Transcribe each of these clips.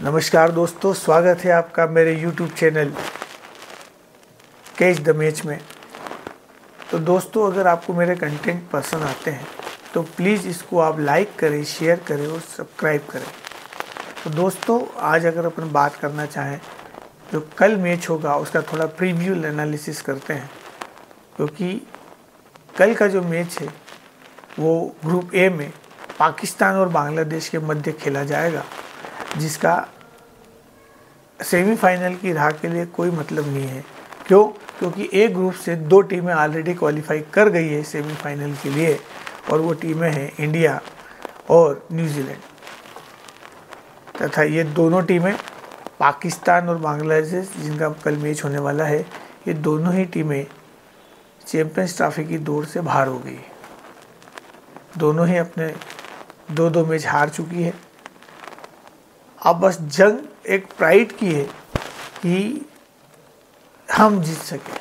नमस्कार दोस्तों, स्वागत है आपका मेरे YouTube channel catch the match में। तो दोस्तों, अगर आपको मेरे कंटेंट पसंद आते हैं तो प्लीज़ इसको आप लाइक करें, शेयर करें और सब्सक्राइब करें। तो दोस्तों, आज अगर अपन बात करना चाहें जो कल मैच होगा उसका थोड़ा प्रीव्यू एनालिसिस करते हैं, क्योंकि कल का जो मैच है वो ग्रुप ए में पाकिस्तान और बांग्लादेश के मध्य खेला जाएगा, जिसका सेमीफाइनल की राह के लिए कोई मतलब नहीं है। क्यों? क्योंकि ए ग्रुप से 2 टीमें ऑलरेडी क्वालिफाई कर गई है सेमीफाइनल के लिए, और वो टीमें हैं इंडिया और न्यूजीलैंड। तथा ये दोनों टीमें पाकिस्तान और बांग्लादेश, जिनका कल मैच होने वाला है, ये दोनों ही टीमें चैंपियंस ट्रॉफी की दौड़ से बाहर हो गई। दोनों ही अपने 2-2 मैच हार चुकी है। अब बस जंग एक प्राइड की है कि हम जीत सके,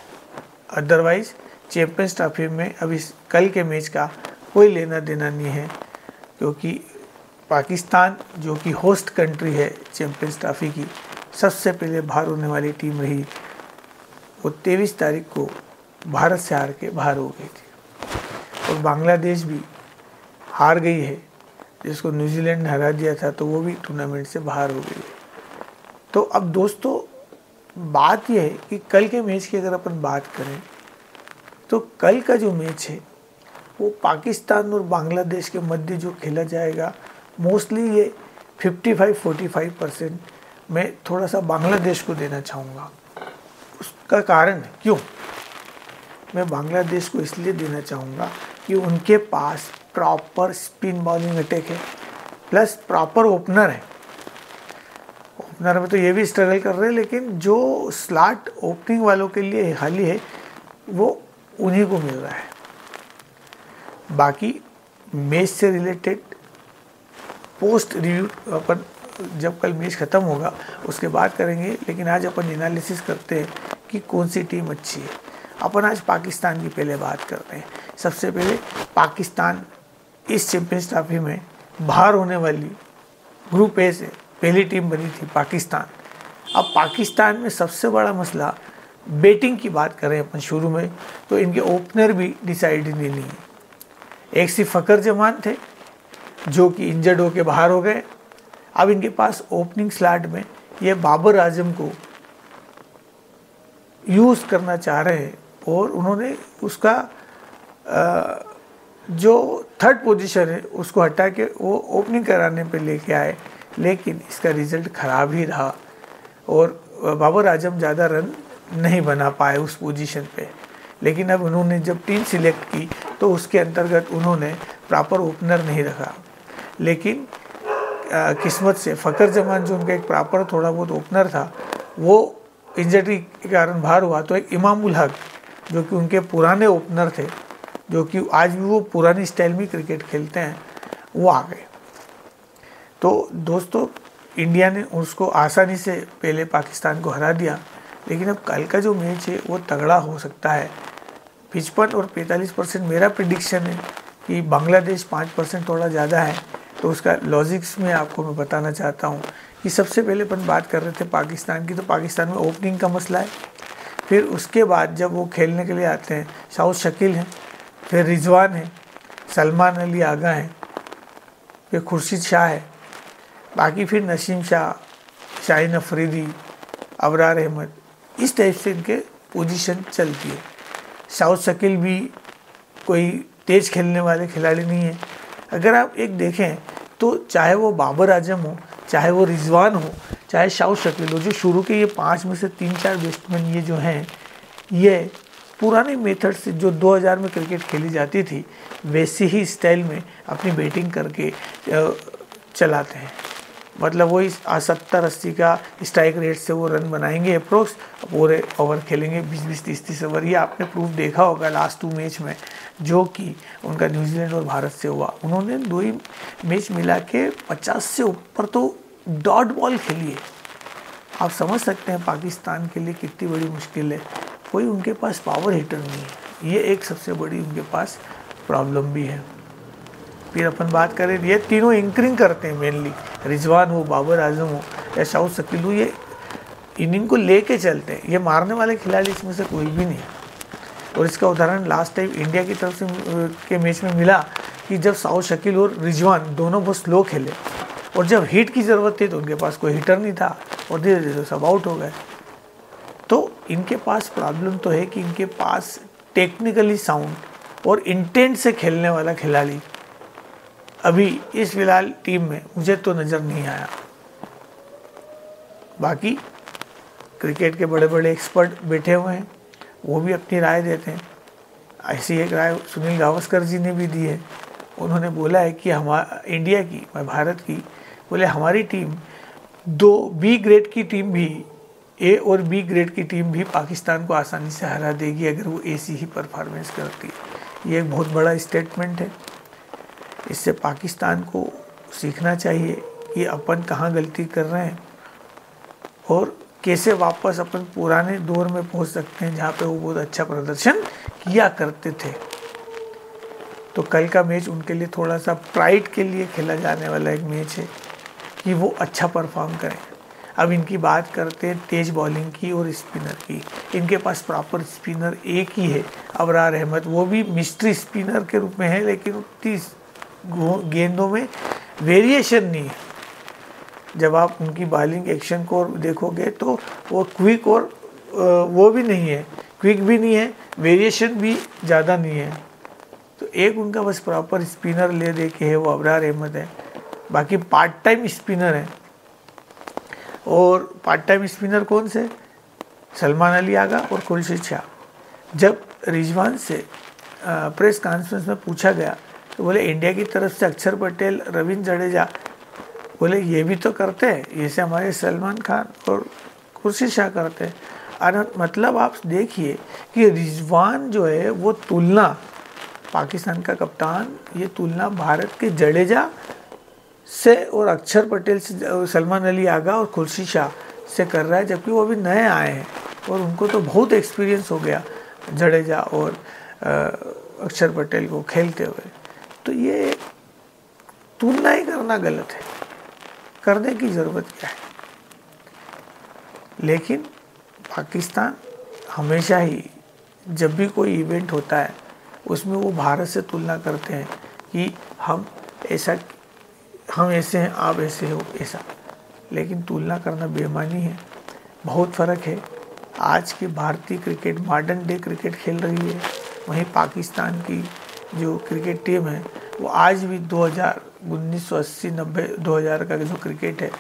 अदरवाइज चैंपियंस ट्रॉफी में अब इस कल के मैच का कोई लेना देना नहीं है, क्योंकि पाकिस्तान जो कि होस्ट कंट्री है चैंपियंस ट्रॉफी की, सबसे पहले बाहर होने वाली टीम रही। वो 23 तारीख को भारत से हार के बाहर हो गई थी, और बांग्लादेश भी हार गई है, जिसको न्यूजीलैंड ने हरा दिया था, तो वो भी टूर्नामेंट से बाहर हो गई। तो अब दोस्तों, बात यह है कि कल के मैच की अगर अपन बात करें तो कल का जो मैच है वो पाकिस्तान और बांग्लादेश के मध्य जो खेला जाएगा, मोस्टली ये 55-45% मैं थोड़ा सा बांग्लादेश को देना चाहूँगा। उसका कारण है, क्यों मैं बांग्लादेश को इसलिए देना चाहूँगा कि उनके पास प्रॉपर स्पिन बॉलिंग अटैक है, प्लस प्रॉपर ओपनर है। ओपनर में तो ये भी स्ट्रगल कर रहे हैं, लेकिन जो स्लॉट ओपनिंग वालों के लिए खाली है वो उन्हीं को मिल रहा है। बाकी मैच से रिलेटेड पोस्ट रिव्यू अपन जब कल मैच ख़त्म होगा उसके बाद करेंगे, लेकिन आज अपन एनालिसिस करते हैं कि कौन सी टीम अच्छी है। अपन आज पाकिस्तान की पहले बात करते हैं। सबसे पहले पाकिस्तान इस चैंपियंस ट्रॉफी में बाहर होने वाली ग्रुप ए से पहली टीम बनी थी पाकिस्तान। अब पाकिस्तान में सबसे बड़ा मसला बैटिंग की बात करें अपन शुरू में, तो इनके ओपनर भी डिसाइड नहीं है। एक सिर्फ फ़खर जमान थे जो कि इंजर्ड होकर बाहर हो गए। अब इनके पास ओपनिंग स्लॉट में ये बाबर आजम को यूज़ करना चाह रहे हैं, और उन्होंने उसका जो थर्ड पोजीशन है उसको हटा के वो ओपनिंग कराने पे लेके आए, लेकिन इसका रिज़ल्ट ख़राब ही रहा, और बाबर आजम ज़्यादा रन नहीं बना पाए उस पोजीशन पे। लेकिन अब उन्होंने जब टीम सिलेक्ट की तो उसके अंतर्गत उन्होंने प्रॉपर ओपनर नहीं रखा। लेकिन किस्मत से फ़खर जमान जो उनका एक प्रॉपर थोड़ा बहुत ओपनर था, वो इंजरी के कारण बाहर हुआ, तो एक इमामुल हक जो कि उनके पुराने ओपनर थे, जो कि आज भी वो पुरानी स्टाइल में क्रिकेट खेलते हैं, वो आ गए। तो दोस्तों, इंडिया ने उसको आसानी से पहले पाकिस्तान को हरा दिया, लेकिन अब कल का जो मैच है वो तगड़ा हो सकता है। 55 और 45% मेरा प्रिडिक्शन है कि बांग्लादेश 5% थोड़ा ज़्यादा है। तो उसका लॉजिक्स में आपको मैं बताना चाहता हूँ कि सबसे पहले अपन बात कर रहे थे पाकिस्तान की, तो पाकिस्तान में ओपनिंग का मसला है। फिर उसके बाद जब वो खेलने के लिए आते हैं, शाहिद शकील हैं, फिर रिजवान है, सलमान अली आगा हैं, फिर खुर्शीद शाह है, बाकी फिर नसीम शाह, शाहीन अफरीदी, अबरार अहमद, इस टाइप से इनके पोजीशन चलती है। शाहिद शकील भी कोई तेज़ खेलने वाले खिलाड़ी नहीं है। अगर आप एक देखें तो चाहे वो बाबर आजम हो, चाहे वो रिजवान हो, चाहे शाहिद शकील हो, जो शुरू के ये 5 में से 3-4 बैट्समैन ये जो हैं, ये पुराने मेथड से जो 2000 में क्रिकेट खेली जाती थी वैसी ही स्टाइल में अपनी बैटिंग करके चलाते हैं। मतलब वही 70-80 का स्ट्राइक रेट से वो रन बनाएंगे अप्रोक्स, पूरे ओवर खेलेंगे 20-20, 30-30 ओवर। ये आपने प्रूफ देखा होगा लास्ट 2 मैच में, जो कि उनका न्यूजीलैंड और भारत से हुआ। उन्होंने 2 ही मैच मिला के 50 से ऊपर तो डॉट बॉल खेली है। आप समझ सकते हैं पाकिस्तान के लिए कितनी बड़ी मुश्किल है। कोई उनके पास पावर हिटर नहीं है, ये एक सबसे बड़ी उनके पास प्रॉब्लम भी है। फिर अपन बात करें, ये तीनों एंकरिंग करते हैं मेनली, रिजवान हो, बाबर आजम हो, या शाओ शकील ये इनिंग को लेके चलते हैं। ये मारने वाले खिलाड़ी इसमें से कोई भी नहीं है। और इसका उदाहरण लास्ट टाइम इंडिया की तरफ से के मैच में मिला कि जब शाओ शकील और रिजवान दोनों बहुत स्लो खेले और जब हिट की ज़रूरत थी तो उनके पास कोई हिटर नहीं था और धीरे धीरे सब आउट हो गए। तो इनके पास प्रॉब्लम तो है कि इनके पास टेक्निकली साउंड और इंटेंट से खेलने वाला खिलाड़ी अभी इस फिलहाल टीम में मुझे तो नज़र नहीं आया। बाकी क्रिकेट के बड़े बड़े एक्सपर्ट बैठे हुए हैं, वो भी अपनी राय देते हैं। ऐसी एक राय सुनील गावस्कर जी ने भी दी है। उन्होंने बोला है कि इंडिया की, भारत की, बोले हमारी टीम 2 बी ग्रेड की टीम भी, ए और बी ग्रेड की टीम भी पाकिस्तान को आसानी से हरा देगी अगर वो ऐसी ही परफॉर्मेंस करती है। ये एक बहुत बड़ा स्टेटमेंट है। इससे पाकिस्तान को सीखना चाहिए कि अपन कहाँ गलती कर रहे हैं और कैसे वापस अपन पुराने दौर में पहुंच सकते हैं जहाँ पे वो बहुत अच्छा प्रदर्शन किया करते थे। तो कल का मैच उनके लिए थोड़ा सा प्राइड के लिए खेला जाने वाला एक मैच है कि वो अच्छा परफॉर्म करें। अब इनकी बात करते हैं तेज बॉलिंग की और स्पिनर की। इनके पास प्रॉपर स्पिनर एक ही है, अबरार अहमद, वो भी मिस्ट्री स्पिनर के रूप में है, लेकिन 30 गेंदों में वेरिएशन नहीं है। जब आप उनकी बॉलिंग एक्शन को देखोगे तो वो क्विक और वो भी नहीं है, क्विक भी नहीं है, वेरिएशन भी ज़्यादा नहीं है। तो एक उनका बस प्रॉपर स्पिनर ले दे के है, वो अबरार अहमद है। बाकी पार्ट टाइम स्पिनर है। और पार्ट टाइम स्पिनर कौन से? सलमान अली आगा और खुर्शीद शाह। जब रिजवान से प्रेस कॉन्फ्रेंस में पूछा गया तो बोले इंडिया की तरफ से अक्षर पटेल, रविंद्र जडेजा, बोले ये भी तो करते हैं, जैसे हमारे सलमान खान और खुर्शीद शाह करते हैं। मतलब आप देखिए कि रिजवान जो है वो तुलना, पाकिस्तान का कप्तान, ये तुलना भारत के जडेजा से और अक्षर पटेल से, सलमान अली आगा और खुर्शीद शाह से कर रहा है, जबकि वो अभी नए आए हैं और उनको तो बहुत एक्सपीरियंस हो गया जडेजा और अक्षर पटेल को खेलते हुए। तो ये तुलना ही करना गलत है, करने की ज़रूरत क्या है। लेकिन पाकिस्तान हमेशा ही जब भी कोई इवेंट होता है उसमें वो भारत से तुलना करते हैं कि हम ऐसे हैं, आप ऐसे हो, ऐसा। लेकिन तुलना करना बेईमानी है। बहुत फ़र्क है। आज की भारतीय क्रिकेट मॉडर्न डे क्रिकेट खेल रही है, वहीं पाकिस्तान की जो क्रिकेट टीम है वो आज भी 1980-90 2000 का जो क्रिकेट है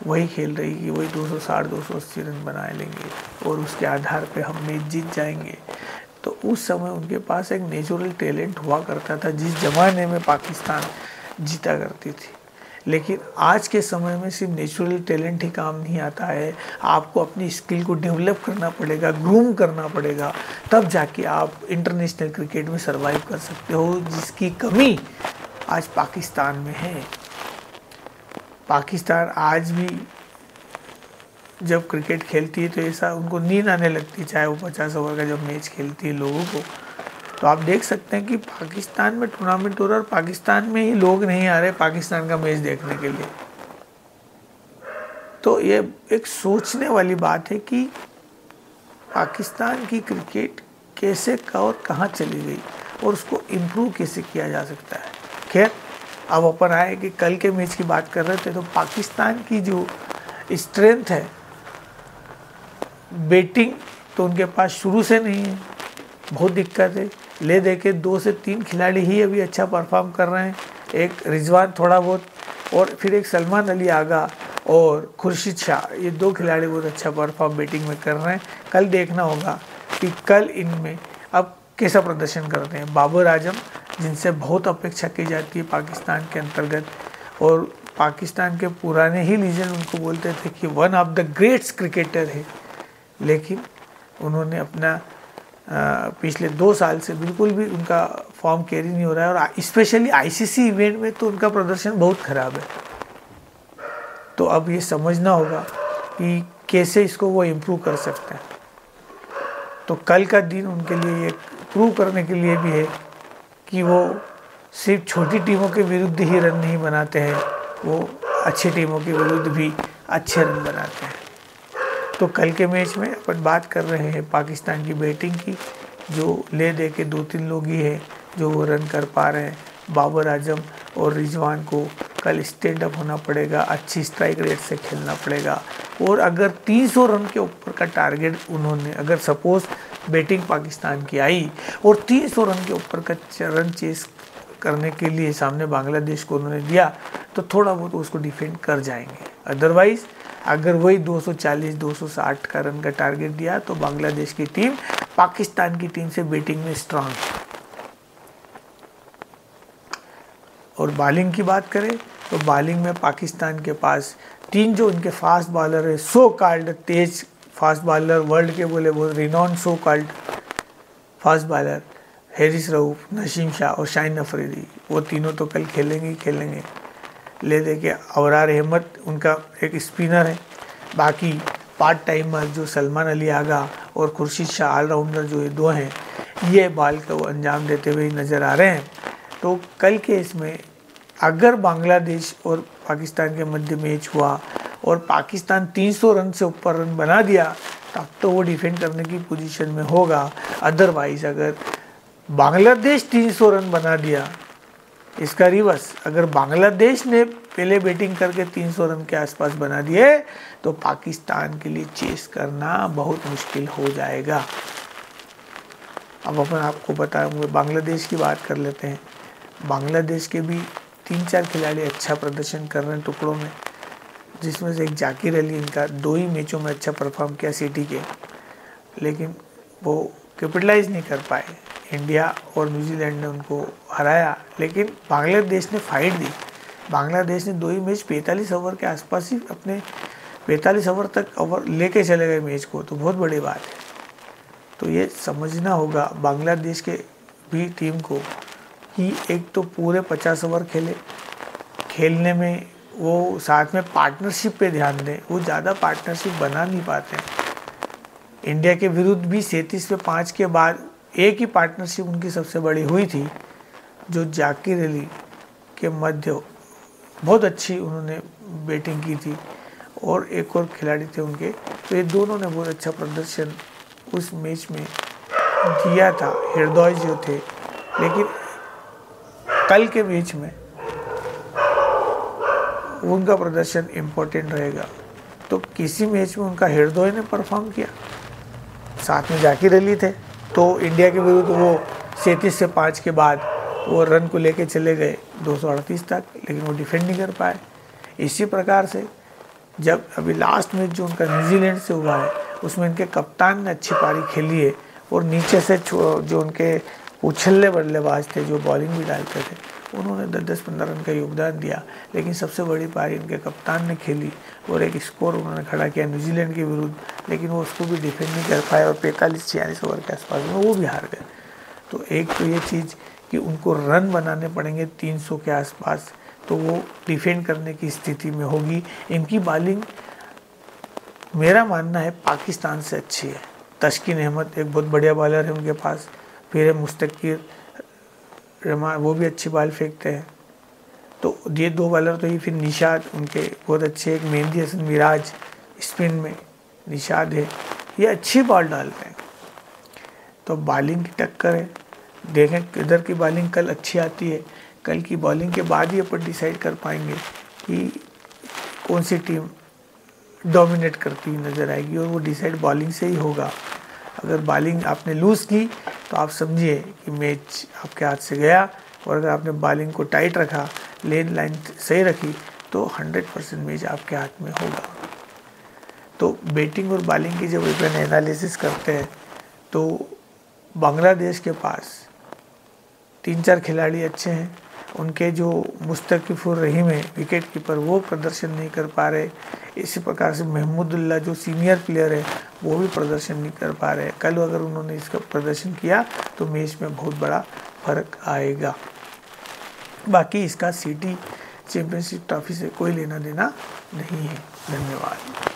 वही खेल रही है। वही 260-280 रन बना लेंगे और उसके आधार पे हम मैच जीत जाएंगे। तो उस समय उनके पास एक नेचुरल टैलेंट हुआ करता था जिस ज़माने में पाकिस्तान जीता करती थी। लेकिन आज के समय में सिर्फ नेचुरल टैलेंट ही काम नहीं आता है, आपको अपनी स्किल को डेवलप करना पड़ेगा, ग्रूम करना पड़ेगा, तब जाके आप इंटरनेशनल क्रिकेट में सर्वाइव कर सकते हो, जिसकी कमी आज पाकिस्तान में है। पाकिस्तान आज भी जब क्रिकेट खेलती है तो ऐसा उनको नींद आने लगती है, चाहे वो 50 ओवर का जब मैच खेलती है लोगों को। तो आप देख सकते हैं कि पाकिस्तान में टूर्नामेंट हो रहा है और पाकिस्तान में ही लोग नहीं आ रहे पाकिस्तान का मैच देखने के लिए। तो ये एक सोचने वाली बात है कि पाकिस्तान की क्रिकेट कैसे और कहाँ चली गई और उसको इम्प्रूव कैसे किया जा सकता है। खैर, अब अपन आए कि कल के मैच की बात कर रहे थे तो पाकिस्तान की जो स्ट्रेंथ है, बैटिंग तो उनके पास शुरू से नहीं है, बहुत दिक्कत है। ले दे के 2 से 3 खिलाड़ी ही अभी अच्छा परफॉर्म कर रहे हैं, एक रिजवान थोड़ा बहुत और फिर एक सलमान अली आगा और खुर्शीद शाह, ये 2 खिलाड़ी बहुत अच्छा परफॉर्म बैटिंग में कर रहे हैं। कल देखना होगा कि कल इनमें अब कैसा प्रदर्शन करते हैं। बाबर आजम, जिनसे बहुत अपेक्षा की जाती है पाकिस्तान के अंतर्गत, और पाकिस्तान के पुराने ही लीजेंड उनको बोलते थे कि one of the greats cricketer है, लेकिन उन्होंने अपना पिछले 2 साल से बिल्कुल भी उनका फॉर्म कैरी नहीं हो रहा है और स्पेशली आईसीसी इवेंट में तो उनका प्रदर्शन बहुत ख़राब है। तो अब ये समझना होगा कि कैसे इसको वो इम्प्रूव कर सकते हैं। तो कल का दिन उनके लिए ये प्रूव करने के लिए भी है कि वो सिर्फ छोटी टीमों के विरुद्ध ही रन नहीं बनाते हैं, वो अच्छी टीमों के विरुद्ध भी अच्छे रन बनाते हैं। तो कल के मैच में अपन बात कर रहे हैं पाकिस्तान की बैटिंग की, जो ले दे के 2-3 लोग ही हैं जो वो रन कर पा रहे हैं। बाबर आजम और रिजवान को कल स्टैंड अप होना पड़ेगा, अच्छी स्ट्राइक रेट से खेलना पड़ेगा। और अगर 300 रन के ऊपर का टारगेट उन्होंने, अगर सपोज बैटिंग पाकिस्तान की आई और 300 रन के ऊपर का रन चेस करने के लिए सामने बांग्लादेश को उन्होंने दिया, तो थोड़ा बहुत उसको डिफेंड कर जाएंगे। अदरवाइज अगर वही 240-260 का रन का टारगेट दिया तो बांग्लादेश की टीम पाकिस्तान की टीम से बैटिंग में स्ट्रांग है। और बॉलिंग की बात करें तो बॉलिंग में पाकिस्तान के पास 3 जो उनके फास्ट बॉलर है, सो कॉल्ड तेज फास्ट बॉलर, वर्ल्ड के बोले वो renowned so called fast bowler, Haris Rauf, Naseem Shah और शाहीन अफरीदी, वो तीनों तो कल खेलेंगे। ले दे के अबरार अहमद उनका एक स्पिनर है। बाकी पार्ट टाइमर जो सलमान अली आगा और खुर्शीद शाह ऑलराउंडर जो ये 2 हैं, ये बॉल को अंजाम देते हुए नज़र आ रहे हैं। तो कल के इसमें अगर बांग्लादेश और पाकिस्तान के मध्य मैच हुआ और पाकिस्तान 300 रन से ऊपर रन बना दिया, तब तो वो डिफेंड करने की पोजीशन में होगा। अदरवाइज अगर बांग्लादेश 300 रन बना दिया, इसका रिवर्स अगर बांग्लादेश ने पहले बैटिंग करके 300 रन के आसपास बना दिए तो पाकिस्तान के लिए चेस करना बहुत मुश्किल हो जाएगा। अब अपन आपको बताएंगे, बांग्लादेश की बात कर लेते हैं। बांग्लादेश के भी 3-4 खिलाड़ी अच्छा प्रदर्शन कर रहे हैं टुकड़ों में, जिसमें से एक जाकिर अली, इनका 2 ही मैचों में अच्छा परफॉर्म किया सिटी के, लेकिन वो कैपिटलाइज नहीं कर पाए। इंडिया और न्यूजीलैंड ने उनको हराया, लेकिन बांग्लादेश ने फाइट दी। बांग्लादेश ने 2 ही मैच 45 ओवर के आसपास ही अपने 45 ओवर तक ओवर लेके चले गए मैच को, तो बहुत बड़ी बात है। तो ये समझना होगा बांग्लादेश के भी टीम को कि एक तो पूरे 50 ओवर खेलने में वो साथ में पार्टनरशिप पे ध्यान दें, वो ज़्यादा पार्टनरशिप बना नहीं पाते हैं। इंडिया के विरुद्ध भी 37 पे 5 के बाद एक ही पार्टनरशिप उनकी सबसे बड़ी हुई थी, जो जाकिर अली के मध्य बहुत अच्छी उन्होंने बैटिंग की थी और एक और खिलाड़ी थे उनके, तो ये दोनों ने बहुत अच्छा प्रदर्शन उस मैच में दिया था, हृदय जो थे। लेकिन कल के मैच में उनका प्रदर्शन इम्पोर्टेंट रहेगा। तो किसी मैच में उनका हृदय ने परफॉर्म किया, साथ में जाकिर अली थे, तो इंडिया के विरुद्ध वो 37 से 5 के बाद वो रन को लेके चले गए 238 तक, लेकिन वो डिफेंड नहीं कर पाए। इसी प्रकार से जब अभी लास्ट मैच जो उनका न्यूजीलैंड से हुआ है, उसमें इनके कप्तान ने अच्छी पारी खेली है और नीचे से जो उनके उछल्ले बल्लेबाज थे, जो बॉलिंग भी डालते थे, उन्होंने 10-15 रन का योगदान दिया। लेकिन सबसे बड़ी पारी इनके कप्तान ने खेली और एक स्कोर उन्होंने खड़ा किया न्यूजीलैंड के विरुद्ध, लेकिन वो उसको भी डिफेंड नहीं कर पाए और 45-46 ओवर के आसपास में वो भी हार गए। तो एक तो ये चीज़ कि उनको रन बनाने पड़ेंगे 300 के आसपास, तो वो डिफेंड करने की स्थिति में होगी। इनकी बॉलिंग मेरा मानना है पाकिस्तान से अच्छी है। तस्किन अहमद एक बहुत बढ़िया बॉलर है उनके पास, फिर है मुस्तकीर रहमान, वो भी अच्छी बॉल फेंकते हैं। तो ये 2 बॉलर तो ही, फिर निशाद उनके बहुत अच्छे, एक मेहंदी हसन मिराज स्पिन में निशाद है, ये अच्छी बॉल डालते हैं। तो बॉलिंग की टक्कर है, देखें किधर की बॉलिंग कल अच्छी आती है। कल की बॉलिंग के बाद ही अपन डिसाइड कर पाएंगे कि कौन सी टीम डोमिनेट करती नज़र आएगी, और वो डिसाइड बॉलिंग से ही होगा। अगर बॉलिंग आपने लूज़ की तो आप समझिए कि मैच आपके हाथ से गया, और अगर आपने बॉलिंग को टाइट रखा, लेन लाइन सही रखी, तो 100% मैच आपके हाथ में होगा। तो बैटिंग और बॉलिंग की जब अपन एनालिसिस करते हैं तो बांग्लादेश के पास 3-4 खिलाड़ी अच्छे हैं। उनके जो मुस्तकीफुर रहीम है विकेट कीपर, वो प्रदर्शन नहीं कर पा रहे। इसी प्रकार से महमूदुल्लाह जो सीनियर प्लेयर है, वो भी प्रदर्शन नहीं कर पा रहे। कल अगर उन्होंने इसका प्रदर्शन किया तो मैच में बहुत बड़ा फर्क आएगा। बाकी इसका सिटी चैंपियनशिप ट्रॉफी से कोई लेना देना नहीं है। धन्यवाद।